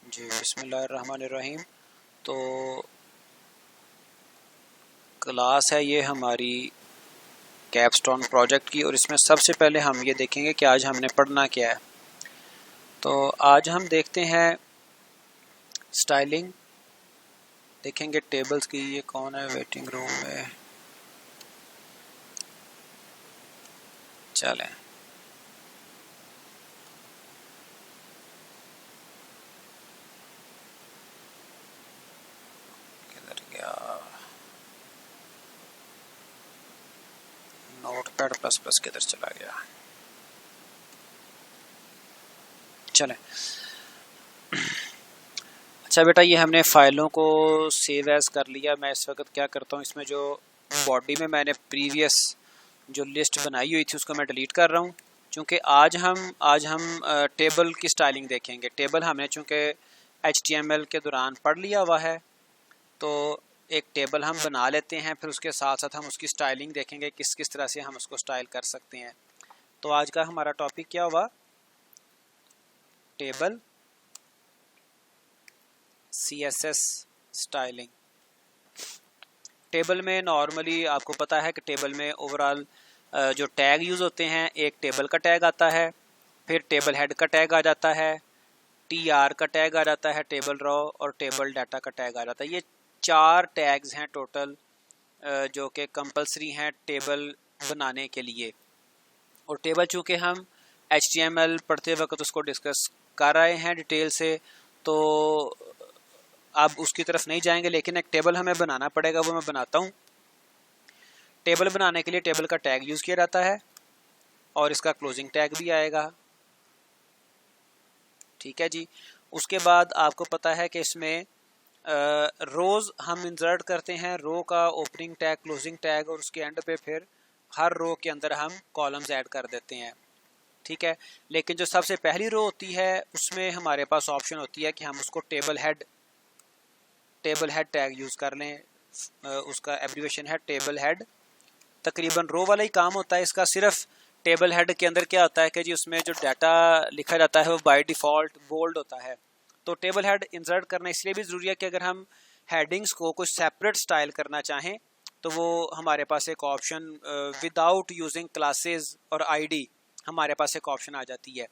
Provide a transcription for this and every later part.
जी बिस्मिल्लाहिर्रहमानिर्रहीम। तो क्लास है ये हमारी कैपस्टोन प्रोजेक्ट की, और इसमें सबसे पहले हम ये देखेंगे कि आज हमने पढ़ना क्या है। तो आज हम देखते हैं स्टाइलिंग, देखेंगे टेबल्स की। ये कौन है वेटिंग रूम में? चलें, किधर गया नोटपैड प्लस प्लस, किधर चला गया? चलें, अच्छा बेटा, ये हमने फाइलों को सेव एज कर लिया। मैं इस वक्त क्या करता हूँ, इसमें जो बॉडी में मैंने प्रीवियस जो लिस्ट बनाई हुई थी उसको मैं डिलीट कर रहा हूँ, क्योंकि आज हम टेबल की स्टाइलिंग देखेंगे। टेबल हमने चूँकि HTML के दौरान पढ़ लिया हुआ है, तो एक टेबल हम बना लेते हैं, फिर उसके साथ साथ हम उसकी स्टाइलिंग देखेंगे, किस किस तरह से हम उसको स्टाइल कर सकते हैं। तो आज का हमारा टॉपिक क्या हुआ? Table CSS styling. टेबल में नॉर्मली आपको पता है कि टेबल में ओवरऑल जो टैग यूज़ होते हैं, एक टेबल का टैग आता है, फिर टेबल हेड का टैग आ जाता है, TR का टैग आ जाता है, टेबल रॉ, और टेबल डाटा का टैग आ जाता है। ये 4 टैग्स हैं टोटल, जो कि कंपलसरी हैं टेबल बनाने के लिए। और टेबल चूँकि हम HTML पढ़ते वक्त उसको डिस्कस कर रहे हैं डिटेल से, तो अब उसकी तरफ नहीं जाएंगे, लेकिन एक टेबल हमें बनाना पड़ेगा, वो मैं बनाता हूँ। टेबल बनाने के लिए टेबल का टैग यूज़ किया जाता है, और इसका क्लोजिंग टैग भी आएगा। ठीक है जी। उसके बाद आपको पता है कि इसमें रोज़ हम इंसर्ट करते हैं, रो का ओपनिंग टैग, क्लोजिंग टैग, और उसके एंड पे फिर हर रो के अंदर हम कॉलम्स ऐड कर देते हैं। ठीक है, लेकिन जो सबसे पहली रो होती है उसमें हमारे पास ऑप्शन होती है कि हम उसको टेबल हेड टैग यूज़ कर लें। उसका एब्रीविएशन है टेबल हेड। तकरीबन रो वाला ही काम होता है इसका। सिर्फ टेबल हेड के अंदर क्या होता है कि जी उसमें जो डाटा लिखा जाता है वो बाय डिफ़ॉल्ट बोल्ड होता है। तो टेबल हेड इंसर्ट करना इसलिए भी ज़रूरी है कि अगर हम हेडिंग्स को कुछ सेपरेट स्टाइल करना चाहें तो वो हमारे पास एक ऑप्शन विदाउट यूजिंग क्लासेस और ID हमारे पास एक ऑप्शन आ जाती है।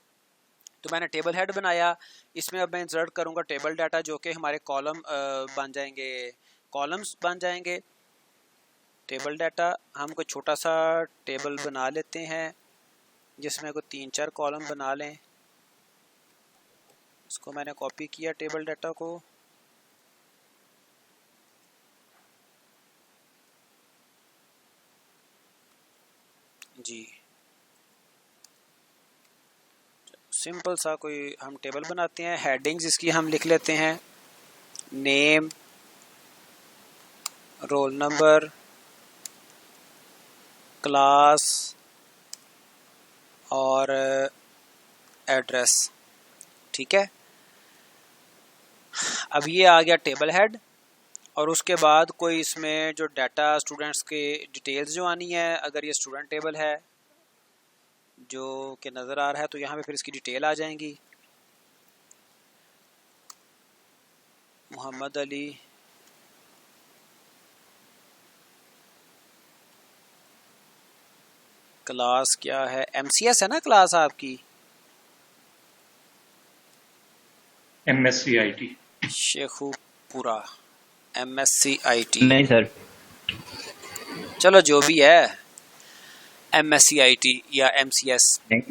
तो मैंने टेबल हेड बनाया, इसमें अब मैं इंसर्ट करूँगा टेबल डाटा, जो कि हमारे कॉलम बन जाएंगे, कॉलम्स बन जाएंगे। टेबल डाटा हम कोई छोटा सा टेबल बना लेते हैं जिसमें कोई 3-4 कॉलम बना लें। इसको मैंने कॉपी किया टेबल डाटा को, जी सिंपल सा कोई हम टेबल बनाते हैं। हेडिंग्स इसकी हम लिख लेते हैं नेम, रोल नंबर, क्लास और एड्रेस। ठीक है, अब ये आ गया टेबल हेड। और उसके बाद कोई इसमें जो डाटा स्टूडेंट्स के डिटेल्स जो आनी है, अगर ये स्टूडेंट टेबल है जो कि नज़र आ रहा है तो यहाँ पे फिर इसकी डिटेल आ जाएंगी। मोहम्मद अली, क्लास क्या है? MCS है ना क्लास आपकी? MSc IT। Sheikhupura MSc IT। नहीं सर। चलो जो भी है, MSc IT या MCS। नहीं।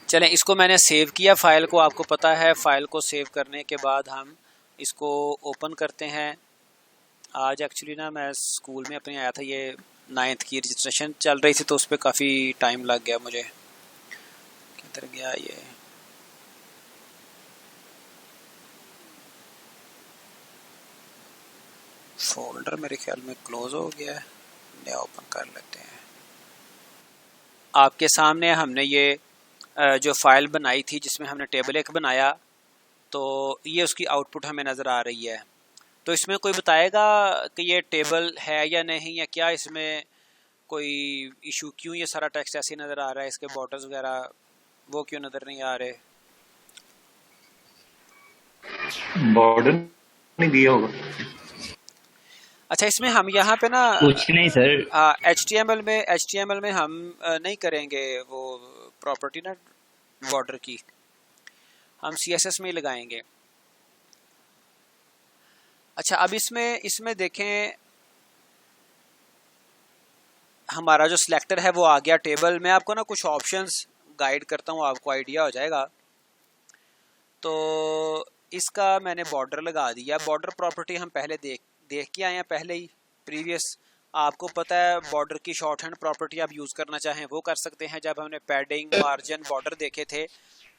चलें, इसको मैंने सेव किया फाइल को। आपको पता है फाइल को सेव करने के बाद हम इसको ओपन करते हैं। आज एक्चुअली ना मैं स्कूल में अपने आया था, ये 9th की रजिस्ट्रेशन चल रही थी, तो उस पर काफ़ी टाइम लग गया मुझे। किधर गया ये? फोल्डर मेरे ख्याल में क्लोज हो गया है, नया ओपन कर लेते हैं। आपके सामने हमने ये जो फाइल बनाई थी जिसमें हमने टेबल एक बनाया, तो ये उसकी आउटपुट हमें नज़र आ रही है। तो इसमें कोई बताएगा कि ये टेबल है या नहीं, या क्या इसमें कोई इशू, क्यों ये सारा टेक्स्ट ऐसे नज़र आ रहा है, इसके बॉर्डर्स वगैरह वो क्यों नज़र नहीं आ रहे? बॉर्डर नहीं दिया होगा। अच्छा, इसमें हम यहाँ पे ना कुछ नहीं सर। HTML में हम नहीं करेंगे वो प्रॉपर्टी ना बॉर्डर की, हम CSS में ही लगाएंगे। अच्छा, अब इसमें देखें, हमारा जो सिलेक्टर है वो आ गया टेबल में। आपको ना कुछ ऑप्शंस गाइड करता हूँ, आपको आइडिया हो जाएगा। तो इसका मैंने बॉर्डर लगा दिया। बॉर्डर प्रॉपर्टी हम पहले देख के आए हैं पहले ही प्रीवियस। आपको पता है बॉर्डर की शॉर्ट हैंड प्रॉपर्टी आप यूज़ करना चाहें वो कर सकते हैं। जब हमने पैडिंग, मार्जिन, बॉर्डर देखे थे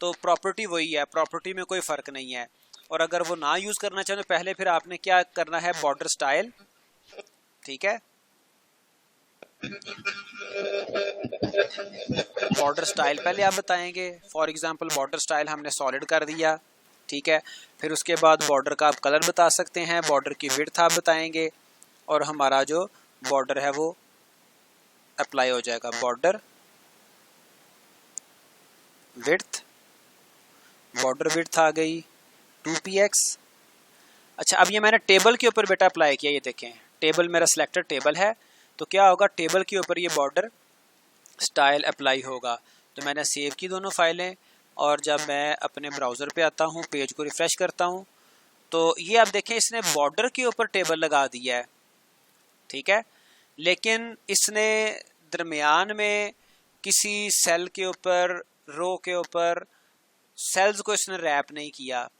तो प्रॉपर्टी वही है, प्रॉपर्टी में कोई फ़र्क नहीं है। और अगर वो ना यूज़ करना चाहें तो पहले फिर आपने क्या करना है, बॉर्डर स्टाइल, ठीक है, बॉर्डर स्टाइल पहले आप बताएंगे। फॉर एग्जांपल बॉर्डर स्टाइल हमने सॉलिड कर दिया, ठीक है। फिर उसके बाद बॉर्डर का आप कलर बता सकते हैं, बॉर्डर की विड्थ आप बताएंगे, और हमारा जो बॉर्डर है वो अप्लाई हो जाएगा। बॉर्डर विड्थ, बॉर्डर विड्थ आ गई 2px। अच्छा, अब ये मैंने टेबल के ऊपर बेटा अप्लाई किया। ये देखें, टेबल मेरा सिलेक्टेड टेबल है, तो क्या होगा, टेबल के ऊपर ये बॉर्डर स्टाइल अप्लाई होगा। तो मैंने सेव की दोनों फाइलें, और जब मैं अपने ब्राउज़र पे आता हूँ, पेज को रिफ़्रेश करता हूँ, तो ये आप देखें इसने बॉर्डर के ऊपर टेबल लगा दिया है, ठीक है। लेकिन इसने दरमियान में किसी सेल के ऊपर, रो के ऊपर सेल्स को इसने रैप नहीं किया।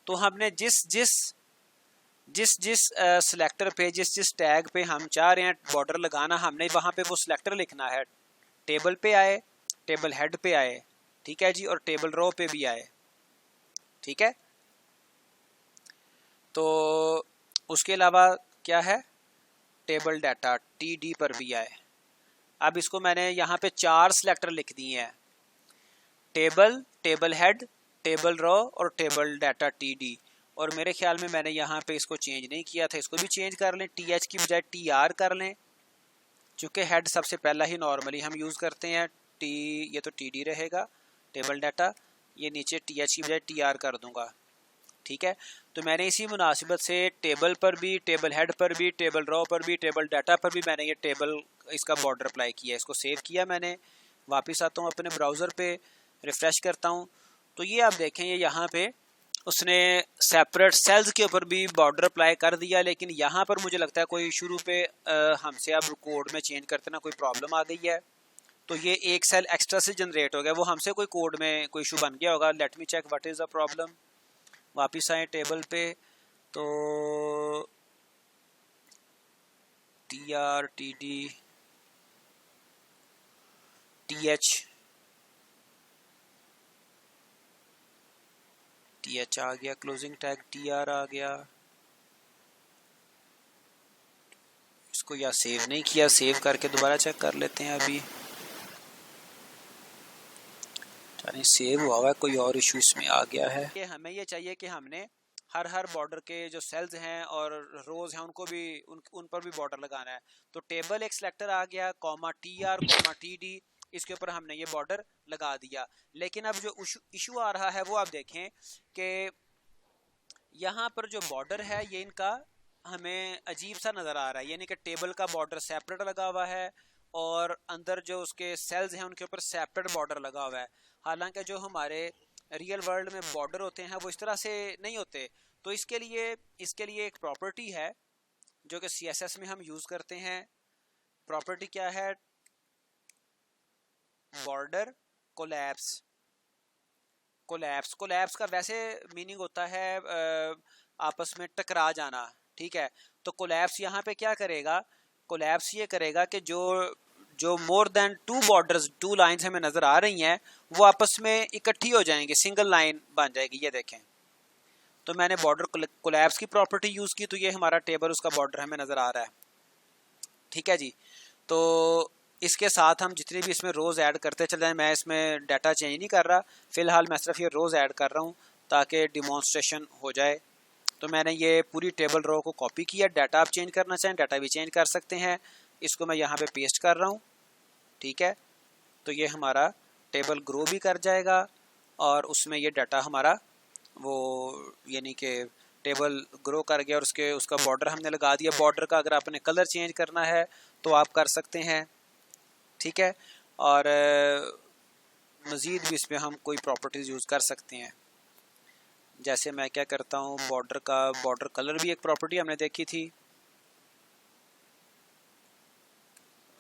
तो हमने जिस सिलेक्टर पे, जिस टैग पे हम चाह रहे हैं बॉर्डर लगाना, हमने वहाँ पे वो सिलेक्टर लिखना है। टेबल पे आए, टेबल हेड पे आए, ठीक है जी, और टेबल रो पे भी आए, ठीक है। तो उसके अलावा क्या है, टेबल डाटा TD पर भी आए। अब इसको मैंने यहाँ पे 4 सिलेक्टर लिख दिए हैं, table, table head, table row और टेबल डाटा TD। और मेरे ख्याल में मैंने यहाँ पे इसको चेंज नहीं किया था, इसको भी चेंज कर लें, TH की बजाय TR कर लें, चूँकि हेड सबसे पहला ही नॉर्मली हम यूज़ करते हैं। ये तो TD रहेगा टेबल डाटा, ये नीचे TH की बजाय TR कर दूंगा, ठीक है। तो मैंने इसी मुनासिबत से टेबल पर भी, टेबल हेड पर भी, टेबल रो पर भी, टेबल डाटा पर भी मैंने ये टेबल, इसका बॉर्डर अप्लाई किया। इसको सेव किया मैंने, वापस आता हूँ अपने ब्राउज़र पे, रिफ़्रेश करता हूँ, तो ये आप देखें ये यहाँ पे उसने सेपरेट सेल्स के ऊपर भी बॉर्डर अप्लाई कर दिया। लेकिन यहाँ पर मुझे लगता है कोई शुरू पे हमसे अब कोड में चेंज करते ना कोई प्रॉब्लम आ गई है, तो ये एक सेल एक्स्ट्रा से जनरेट हो गया, वो हमसे कोई कोड में कोई इशू बन गया होगा। Let me check what is the problem. वापस आए टेबल पे, तो TR TD TH आ गया, क्लोजिंग टैग TR आ गया। इसको या सेव नहीं किया, सेव करके दोबारा चेक कर लेते हैं। अभी सेव हुआ हुआ है, कोई और इशू इसमें आ गया है। कि हमें ये चाहिए कि हमने हर बॉर्डर के जो सेल्स हैं और रोज हैं उनको भी उन पर भी बॉर्डर लगाना है। तो टेबल एक सिलेक्टर आ गया, कॉमा TR, कॉमा TD, इसके ऊपर हमने ये बॉर्डर लगा दिया। लेकिन अब जो इशू आ रहा है वो आप देखें कि यहाँ पर जो बॉर्डर है ये इनका हमें अजीब सा नज़र आ रहा है, यानी कि टेबल का बॉर्डर सेपरेट लगा हुआ है और अंदर जो उसके सेल्स हैं उनके ऊपर सेपरेट बॉर्डर लगा हुआ है। हालांकि जो हमारे रियल वर्ल्ड में बॉर्डर होते हैं वो इस तरह से नहीं होते। तो इसके लिए एक प्रॉपर्टी है जो कि CSS में हम यूज़ करते हैं। प्रॉपर्टी क्या है, बॉर्डर कोलैप्स। कोलैप्स का वैसे मीनिंग होता है आपस में टकरा जाना, ठीक है। तो कोलैप्स यहाँ पे क्या करेगा, कोलैप्स ये करेगा कि जो मोर देन 2 बॉर्डर्स, 2 लाइंस हमें नजर आ रही हैं वो आपस में इकट्ठी हो जाएंगे, सिंगल लाइन बन जाएगी। ये देखें, तो मैंने बॉर्डर कोलैप्स की प्रॉपर्टी यूज़ की, तो ये हमारा टेबल, उसका बॉर्डर हमें नज़र आ रहा है, ठीक है जी। तो इसके साथ हम जितने भी इसमें रोज़ ऐड करते चले जाएं, मैं इसमें डाटा चेंज नहीं कर रहा फ़िलहाल, मैं सिर्फ ये रोज़ ऐड कर रहा हूँ ताकि डिमॉन्स्ट्रेशन हो जाए। तो मैंने ये पूरी टेबल रो को कॉपी किया। डाटा आप चेंज करना चाहें डाटा भी चेंज कर सकते हैं। इसको मैं यहाँ पे पेस्ट कर रहा हूँ, ठीक है। तो ये हमारा टेबल ग्रो भी कर जाएगा और उसमें ये डाटा हमारा वो यानी कि टेबल ग्रो कर गया और उसका बॉर्डर हमने लगा दिया। बॉर्डर का अगर आपने कलर चेंज करना है तो आप कर सकते हैं, ठीक है। और मज़ीद भी इसमें हम कोई प्रॉपर्टीज़ यूज़ कर सकते हैं। जैसे मैं क्या करता हूँ, बॉर्डर कलर भी एक प्रॉपर्टी हमने देखी थी,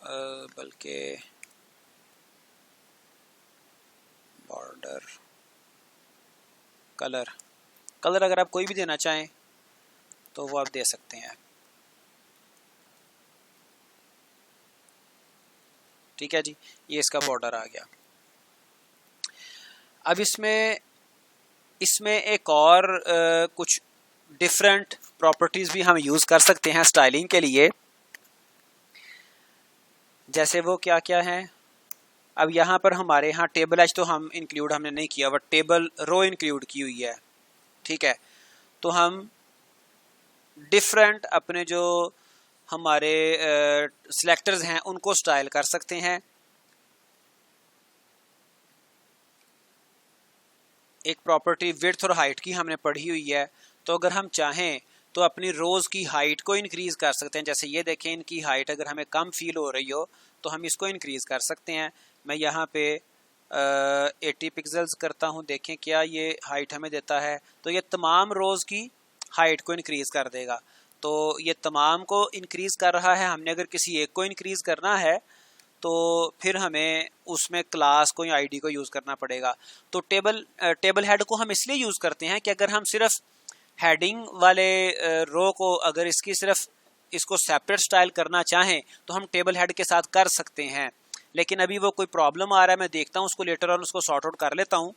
बल्कि बॉर्डर कलर अगर आप कोई भी देना चाहें तो वो आप दे सकते हैं, ठीक है जी। ये इसका बॉर्डर आ गया। अब इसमें एक और कुछ डिफरेंट प्रॉपर्टीज़ भी हम यूज़ कर सकते हैं स्टाइलिंग के लिए। जैसे वो क्या क्या हैं, अब यहाँ पर हमारे यहाँ टेबल एज तो हमने नहीं किया, बट टेबल रो इंक्लूड की हुई है, ठीक है। तो हम डिफरेंट अपने जो हमारे सिलेक्टर्स हैं उनको स्टाइल कर सकते हैं। एक प्रॉपर्टी विड्थ और हाइट की हमने पढ़ी हुई है, तो अगर हम चाहें तो अपनी रोज़ की हाइट को इंक्रीज कर सकते हैं। जैसे ये देखें, इनकी हाइट अगर हमें कम फील हो रही हो तो हम इसको इंक्रीज कर सकते हैं। मैं यहाँ पे 80 पिक्सल्स करता हूँ, देखें क्या ये हाइट हमें देता है। तो ये तमाम रोज़ की हाइट को इंक्रीज कर देगा। तो ये तमाम को इंक्रीज कर रहा है। हमने अगर किसी एक को इंक्रीज करना है तो फिर हमें उसमें क्लास को या आईडी को यूज़ करना पड़ेगा। तो टेबल हेड को हम इसलिए यूज़ करते हैं कि अगर हम सिर्फ हेडिंग वाले रो को अगर इसको सेपरेट स्टाइल करना चाहें तो हम टेबल हेड के साथ कर सकते हैं। लेकिन अभी वो कोई प्रॉब्लम आ रहा है, मैं देखता हूँ उसको लेटर ऑन उसको सॉर्ट आउट कर लेता हूँ।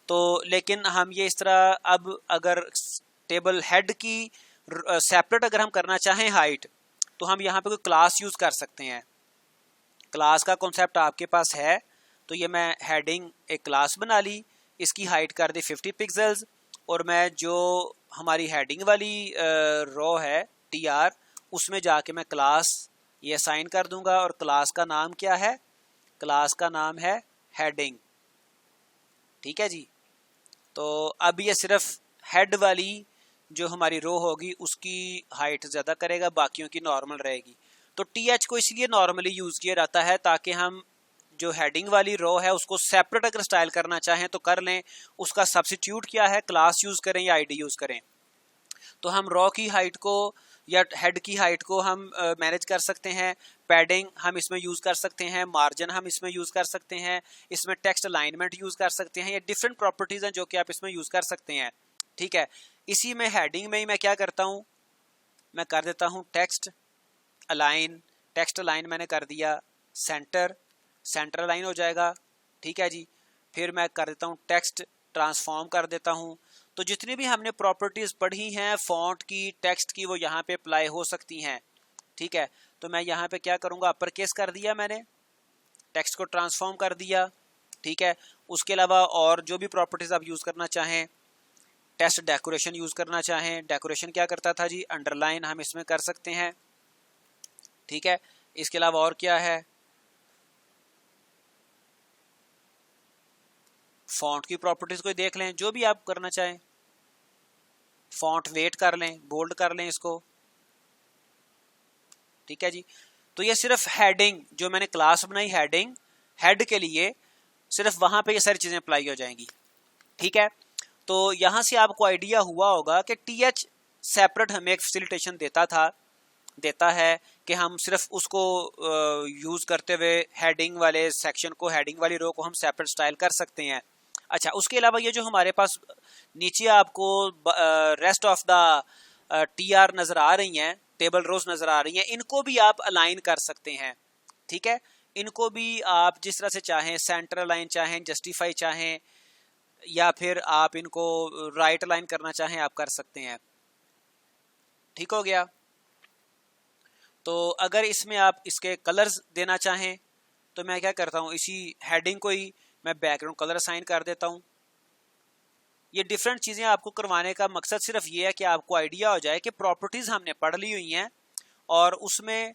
तो लेकिन हम ये इस तरह अब अगर टेबल हेड की सेपरेट अगर हम करना चाहें हाइट, तो हम यहाँ पे कोई क्लास यूज़ कर सकते हैं। क्लास का कॉन्सेप्ट आपके पास है, तो ये मैं हेडिंग एक क्लास बना ली, इसकी हाइट कर दी 50 पिक्सल्स, और मैं जो हमारी हेडिंग वाली रो है TR, उसमें जाके मैं क्लास ये असाइन कर दूंगा। और क्लास का नाम क्या है? क्लास का नाम है हेडिंग, ठीक है जी। तो अब ये सिर्फ हेड वाली जो हमारी रो होगी उसकी हाइट ज़्यादा करेगा, बाकियों की नॉर्मल रहेगी। तो TH को इसलिए नॉर्मली यूज़ किया जाता है ताकि हम जो हेडिंग वाली रो है उसको सेपरेट अगर स्टाइल करना चाहें तो कर लें। उसका सब्स्टिट्यूट क्या है, क्लास यूज़ करें या आईडी यूज़ करें। तो हम रो की हाइट को या हेड की हाइट को हम मैनेज कर सकते हैं। पैडिंग हम इसमें यूज़ कर सकते हैं, मार्जिन हम इसमें यूज़ कर सकते हैं, इसमें टेक्स्ट अलाइनमेंट यूज़ कर सकते हैं। ये डिफरेंट प्रॉपर्टीज़ हैं जो कि आप इसमें यूज़ कर सकते हैं, ठीक है। इसी में हेडिंग में ही मैं क्या करता हूँ, मैं कर देता हूँ टेक्स्ट अलाइन मैंने कर दिया सेंटर अलाइन हो जाएगा, ठीक है जी। फिर मैं कर देता हूँ टेक्स्ट ट्रांसफॉर्म कर देता हूँ। तो जितनी भी हमने प्रॉपर्टीज़ पढ़ी हैं फॉन्ट की, टेक्स्ट की, वो यहाँ पे अप्लाई हो सकती हैं, ठीक है। तो मैं यहाँ पे क्या करूँगा, अपर केस कर दिया मैंने, टेक्स्ट को ट्रांसफॉर्म कर दिया, ठीक है। उसके अलावा और जो भी प्रॉपर्टीज़ आप यूज़ करना चाहें, टेक्स्ट डेकोरेशन यूज़ करना चाहें, डेकोरेशन क्या करता था जी, अंडरलाइन हम इसमें कर सकते हैं, ठीक है। इसके अलावा और क्या है, फॉन्ट की प्रॉपर्टीज को देख लें, जो भी आप करना चाहें। फॉन्ट वेट कर लें, बोल्ड कर लें इसको, ठीक है जी। तो ये सिर्फ हेडिंग जो मैंने क्लास बनाई हेडिंग हेड के लिए, सिर्फ वहां पे ये सारी चीजें अप्लाई हो जाएंगी, ठीक है। तो यहां से आपको आइडिया हुआ होगा कि TH सेपरेट हमें एक फैसिलिटेशन देता है कि हम सिर्फ उसको यूज करते हुए हेडिंग वाले सेक्शन को, हेडिंग वाली रो को हम सेपरेट स्टाइल कर सकते हैं। अच्छा, उसके अलावा ये जो हमारे पास नीचे आपको रेस्ट ऑफ द TR नजर आ रही हैं, टेबल रोज नजर आ रही हैं, इनको भी आप अलाइन कर सकते हैं, ठीक है। इनको भी आप जिस तरह से चाहें, सेंटर अलाइन चाहें, जस्टिफाई चाहें, या फिर आप इनको राइट अलाइन करना चाहें, आप कर सकते हैं, ठीक हो गया। तो अगर इसमें आप इसके कलर्स देना चाहें तो मैं क्या करता हूँ, इसी हेडिंग को ही मैं बैकग्राउंड कलर असाइन कर देता हूँ। ये डिफरेंट चीज़ें आपको करवाने का मकसद सिर्फ ये है कि आपको आइडिया हो जाए कि प्रॉपर्टीज़ हमने पढ़ ली हुई हैं और उसमें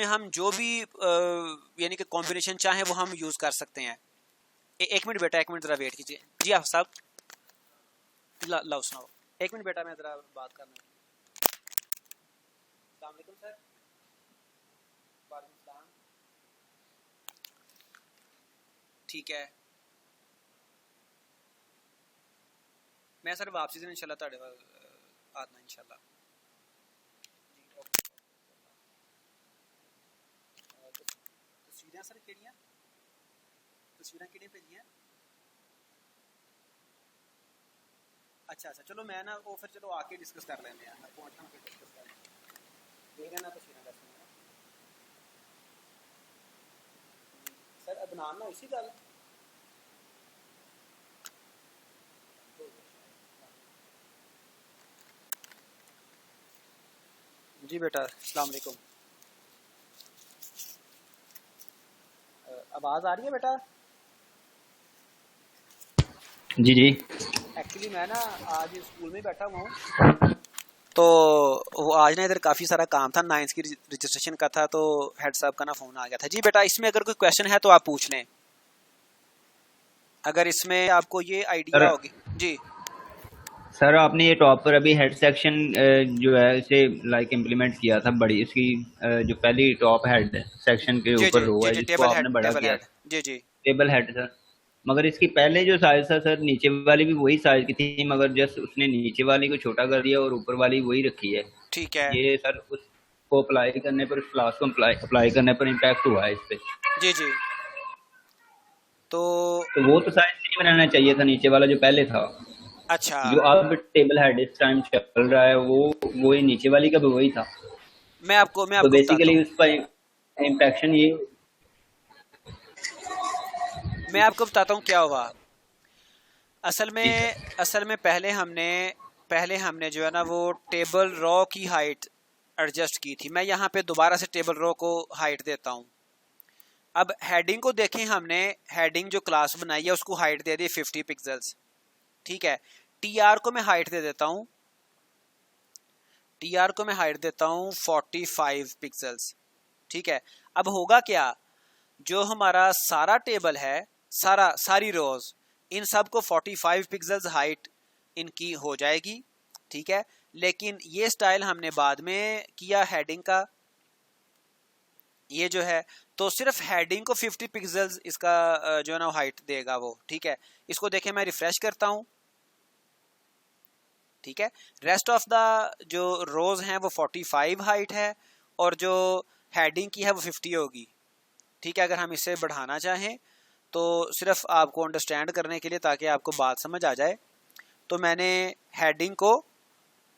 हम जो भी यानी कि कॉम्बिनेशन चाहें वो हम यूज़ कर सकते हैं। एक मिनट बेटा, एक मिनट ज़रा वेट कीजिए जी आप साहब। लाओ सुनाओ। एक मिनट बेटा, मैं जरा बात करना। अस्सलाम वालेकुम सर। वालेकुम सलाम। ठीक है, मैं सर वापसी दिन इंशाल्लाह ਤੁਹਾਡੇ ਵੱਲ ਆਣਾ इंशाल्लाह जी। ओके, तस्वीरें सर ਕਿਹੜੀਆਂ तस्वीरें ਕਿਹੜੀਆਂ ਭੇਜੀਆਂ? अच्छा अच्छा, चलो मैं ना वो फिर चलो आके डिस्कस कर लेंगे हैं, मैं पहुंचना फिर डिस्कस कर लेंगे। देख ना तस्वीरें कैसे हैं सर। अदनान ना इसी गल जी बेटा। अस्सलाम वालेकुम। आवाज़ आ रही है बेटा? जी जी। एक्चुअली मैं ना आज स्कूल में बैठा हुआ हूँ, तो वो आज ना इधर काफ़ी सारा काम था, 9th की रजिस्ट्रेशन का था, तो हेड साहब का ना फ़ोन आ गया था। जी बेटा, इसमें अगर कोई क्वेश्चन है तो आप पूछ लें, अगर इसमें आपको ये आइडिया होगी। जी सर, आपने ये टॉप पर अभी हेड सेक्शन जो है इसे लाइक इम्प्लीमेंट किया था, बड़ी इसकी जो पहली टॉप हेड सेक्शन के जी ऊपर जी रो जी है जी, जिसको टेबल हेड, आपने बड़ा टेबल किया हेड। था, जी जी टेबल हेड सर। मगर इसकी पहले जो साइज था सर, नीचे वाली भी वही साइज की थी, मगर जस्ट उसने नीचे वाली को छोटा कर दिया और ऊपर वाली वही रखी है। ठीक है। ये सर उसको अप्लाई करने पर, उस क्लास को अप्लाई करने पर इम्पैक्ट हुआ है इस पे। जी जी, तो तो वो तो साइज नहीं बनाना चाहिए था, नीचे वाला जो पहले था। अच्छा, जो अब टेबल हेड इस टाइम चल रहा है वो ही नीचे वाली का भी वही था। मैं आपको तो बताता बेसिकली हूँ। उसका इम्पैक्शन ये। मैं आपको बताता हूँ क्या हुआ। असल जी में सर। असल में पहले हमने जो है ना वो टेबल रॉ की हाइट एडजस्ट की थी। मैं यहाँ पे दोबारा से टेबल रॉ को हाइट देता हूँ। अब हेडिंग को देखें, हमने हेडिंग जो क्लास बनाई है उसको हाइट दे दी 50 पिक्सल्स। ठीक है, टीआर को मैं हाइट दे देता हूँ, टीआर को मैं हाइट देता हूँ 45 पिक्सल्स। ठीक है, अब होगा क्या, जो हमारा सारा टेबल है, सारी रोज, इन सब को 45 पिक्सल्स हाइट इनकी हो जाएगी। ठीक है, लेकिन ये स्टाइल हमने बाद में किया हेडिंग का, ये जो है तो सिर्फ हेडिंग को 50 पिक्सल्स इसका जो है ना हाइट देगा वो। ठीक है, इसको देखें, मैं रिफ्रेश करता हूँ। ठीक है, रेस्ट ऑफ द जो रोज हैं वो 45 हाइट है और जो हेडिंग की है वो 50 होगी। ठीक है, अगर हम इसे बढ़ाना चाहें तो सिर्फ आपको अंडरस्टैंड करने के लिए, ताकि आपको बात समझ आ जाए, तो मैंने हेडिंग को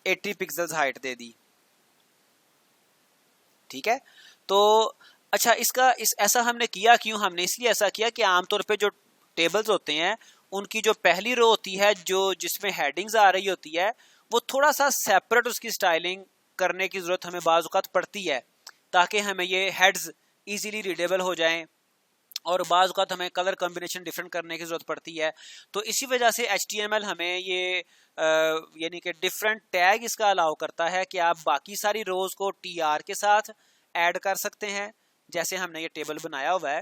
80 पिक्सल्स हाइट दे दी। ठीक है, तो अच्छा, ऐसा हमने किया क्यों? हमने इसलिए ऐसा किया कि आमतौर पे जो टेबल्स होते हैं उनकी जो पहली रो होती है, जो जिसमें हेडिंग्स आ रही होती है, वो थोड़ा सा सेपरेट उसकी स्टाइलिंग करने की जरूरत हमें बाज़ औक़ात पड़ती है, ताकि हमें ये हेड्स इजीली रीडेबल हो जाएं, और बाज़ औक़ात हमें कलर कॉम्बिनेशन डिफरेंट करने की ज़रूरत पड़ती है। तो इसी वजह से HTML हमें ये यानी कि डिफरेंट टैग इसका अलाउ करता है कि आप बाकी सारी रोज़ को TR के साथ ऐड कर सकते हैं। जैसे हमने ये टेबल बनाया हुआ है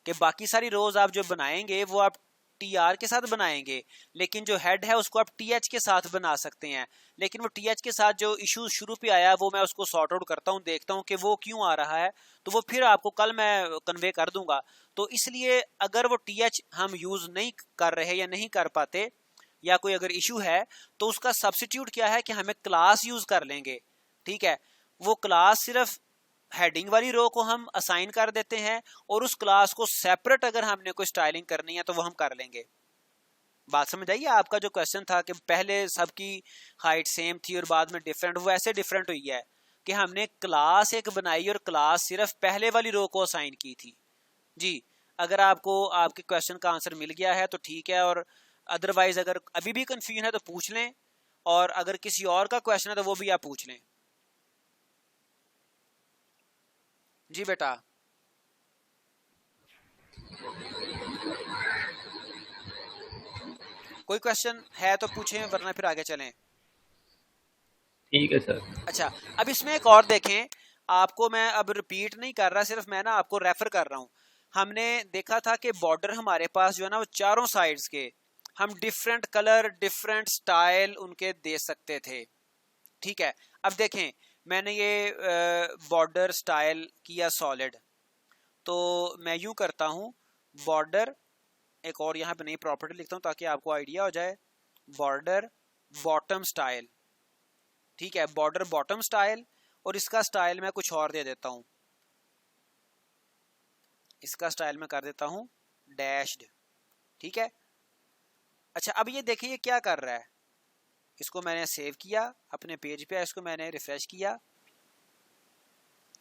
कि बाकी सारी रोज़ आप जो बनाएंगे वो आप TR के साथ बनाएंगे, लेकिन जो हेड है उसको आप TH के साथ बना सकते हैं। लेकिन वो TH के साथ जो इशू शुरू पे आया वो मैं उसको सॉर्ट आउट करता हूँ, देखता हूँ कि वो क्यों आ रहा है, तो वो फिर आपको कल मैं कन्वे कर दूंगा। तो इसलिए अगर वो TH हम यूज़ नहीं कर रहे या नहीं कर पाते, या कोई अगर इशू है, तो उसका सब्सिट्यूट क्या है कि हमें क्लास यूज़ कर लेंगे। ठीक है, वो क्लास सिर्फ हेडिंग वाली रो को हम असाइन कर देते हैं, और उस क्लास को सेपरेट अगर हमने कोई स्टाइलिंग करनी है तो वो हम कर लेंगे। बात समझ आइए? आपका जो क्वेश्चन था कि पहले सबकी हाइट सेम थी और बाद में डिफरेंट, वो ऐसे डिफरेंट हुई है कि हमने क्लास एक बनाई और क्लास सिर्फ पहले वाली रो को असाइन की थी। जी, अगर आपको आपके क्वेश्चन का आंसर मिल गया है तो ठीक है, और अदरवाइज अगर अभी भी कंफ्यूजन है तो पूछ लें, और अगर किसी और का क्वेश्चन है तो वो भी आप पूछ लें। जी बेटा, कोई क्वेश्चन है तो पूछें, वरना फिर आगे चलें। ठीक है सर। अच्छा, अब इसमें एक और देखें, आपको मैं अब रिपीट नहीं कर रहा, सिर्फ मैं ना आपको रेफर कर रहा हूं। हमने देखा था कि बॉर्डर हमारे पास जो है ना वो चारों साइड्स के हम डिफरेंट कलर डिफरेंट स्टाइल उनके दे सकते थे। ठीक है, अब देखें मैंने ये बॉर्डर स्टाइल किया सॉलिड, तो मैं यूं करता हूं बॉर्डर, एक और यहाँ पे नई प्रॉपर्टी लिखता हूं ताकि आपको आइडिया हो जाए, बॉर्डर बॉटम स्टाइल। ठीक है, बॉर्डर बॉटम स्टाइल, और इसका स्टाइल मैं कुछ और दे देता हूं, इसका स्टाइल मैं कर देता हूं डैश्ड। ठीक है, अच्छा अब ये देखिए ये क्या कर रहा है, इसको मैंने सेव किया अपने पेज पे, इसको मैंने रिफ्रेश किया,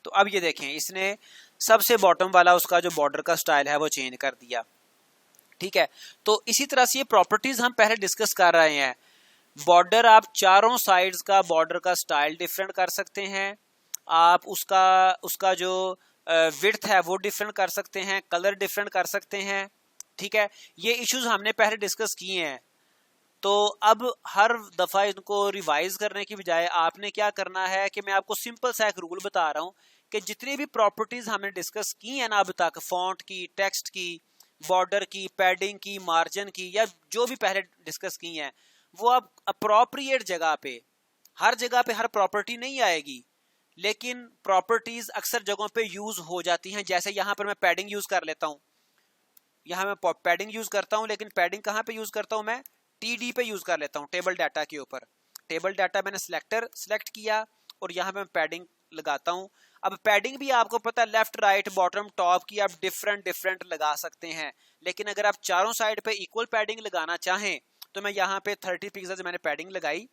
तो अब ये देखें इसने सबसे बॉटम वाला उसका जो बॉर्डर का स्टाइल है वो चेंज कर दिया। ठीक है, तो इसी तरह से ये प्रॉपर्टीज हम पहले डिस्कस कर रहे हैं। बॉर्डर आप चारों साइड्स का बॉर्डर का स्टाइल डिफरेंट कर सकते हैं, आप उसका जो विड्थ है वो डिफरेंट कर सकते हैं, कलर डिफरेंट कर सकते हैं। ठीक है, ये इश्यूज हमने पहले डिस्कस किए हैं। तो अब हर दफा इनको रिवाइज करने की बजाय आपने क्या करना है कि मैं आपको सिंपल सा एक रूल बता रहा हूं कि जितनी भी प्रॉपर्टीज हमने डिस्कस की है ना अब तक, फॉन्ट की, टेक्स्ट की, बॉर्डर की, पैडिंग की, मार्जिन की, या जो भी पहले डिस्कस की हैं, वो अब अप्रोप्रिएट जगह पे, हर जगह पे हर प्रॉपर्टी नहीं आएगी, लेकिन प्रॉपर्टीज अक्सर जगहों पे यूज हो जाती हैं। जैसे यहां पर मैं पैडिंग यूज कर लेता हूं, यहां मैं पैडिंग यूज करता हूं, लेकिन पैडिंग कहां पे यूज करता हूं, मैं टीडी पे यूज कर लेता हूं, टेबल डाटा के ऊपर। टेबल डाटा मैंने सेलेक्ट किया और यहां पे मैं पैडिंग लगाता हूं। अब पैडिंग भी आपको पता है लेफ्ट राइट बॉटम टॉप की आप डिफरेंट लगा सकते हैं, लेकिन अगर आप चारों साइड पे इक्वल पैडिंग लगाना चाहें तो मैं यहाँ पे 30 पिक्सल्स मैंने पैडिंग लगाई,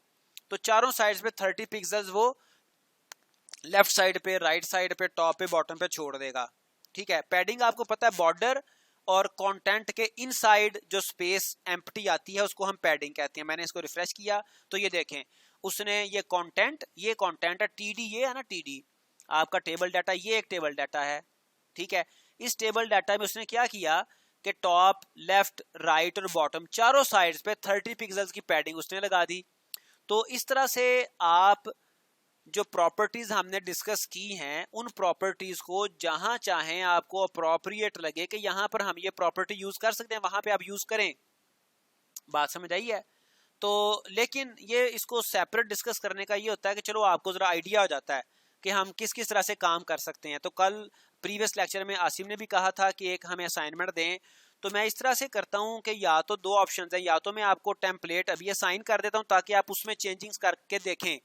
तो चारों साइड्स पे 30 पिक्सल्स वो लेफ्ट साइड पे, राइट साइड पे, टॉप पे, बॉटम पे छोड़ देगा। ठीक है, पैडिंग आपको पता है बॉर्डर और कंटेंट के इनसाइड जो स्पेस एम्प्टी आती है उसको हम पैडिंग कहते हैं। मैंने इसको रिफ्रेश किया तो ये देखें उसने ये कंटेंट है टीडी, ये है ना टीडी आपका टेबल डाटा, ये एक टेबल डाटा है। ठीक है, इस टेबल डाटा में उसने क्या किया कि टॉप, लेफ्ट, राइट और बॉटम चारों साइड्स पे 30 पिक्सल्स की पैडिंग उसने लगा दी। तो इस तरह से आप जो प्रॉपर्टीज हमने डिस्कस की हैं उन प्रॉपर्टीज को जहां चाहें आपको अप्रोप्रिएट लगे कि यहां पर हम ये प्रॉपर्टी यूज कर सकते हैं, वहां पे आप यूज करें। बात समझ आई है? तो लेकिन ये इसको सेपरेट डिस्कस करने का ये होता है कि चलो आपको जरा आइडिया हो जाता है कि हम किस किस तरह से काम कर सकते हैं। तो कल प्रीवियस लेक्चर में आसिम ने भी कहा था कि एक हमें असाइनमेंट दें, तो मैं इस तरह से करता हूं कि या तो दो ऑप्शन है, या तो मैं आपको टेम्पलेट अभी असाइन कर देता हूं ताकि आप उसमें चेंजिंग्स करके देखें।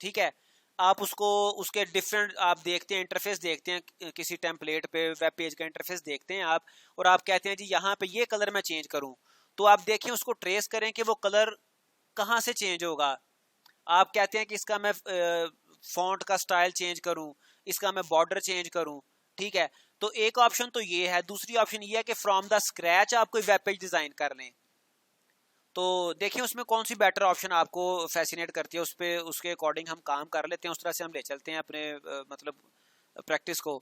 ठीक है, आप उसको उसके डिफरेंट आप देखते हैं, इंटरफेस देखते हैं, किसी टेम्पलेट पे वेब पेज का इंटरफेस देखते हैं आप, और आप कहते हैं जी यहाँ पे ये कलर मैं चेंज करूं, तो आप देखें उसको ट्रेस करें कि वो कलर कहाँ से चेंज होगा। आप कहते हैं कि इसका मैं फॉन्ट का स्टाइल चेंज करूं, इसका मैं बॉर्डर चेंज करूं। ठीक है, तो एक ऑप्शन तो ये है, दूसरी ऑप्शन ये है कि फ्रॉम द स्क्रैच आप कोई वेब पेज डिजाइन कर लें। तो देखिए उसमें कौन सी बेटर ऑप्शन आपको फैसिनेट करती है, उस पे उसके अकॉर्डिंग हम काम कर लेते हैं, उस तरह से हम ले चलते हैं अपने मतलब प्रैक्टिस को।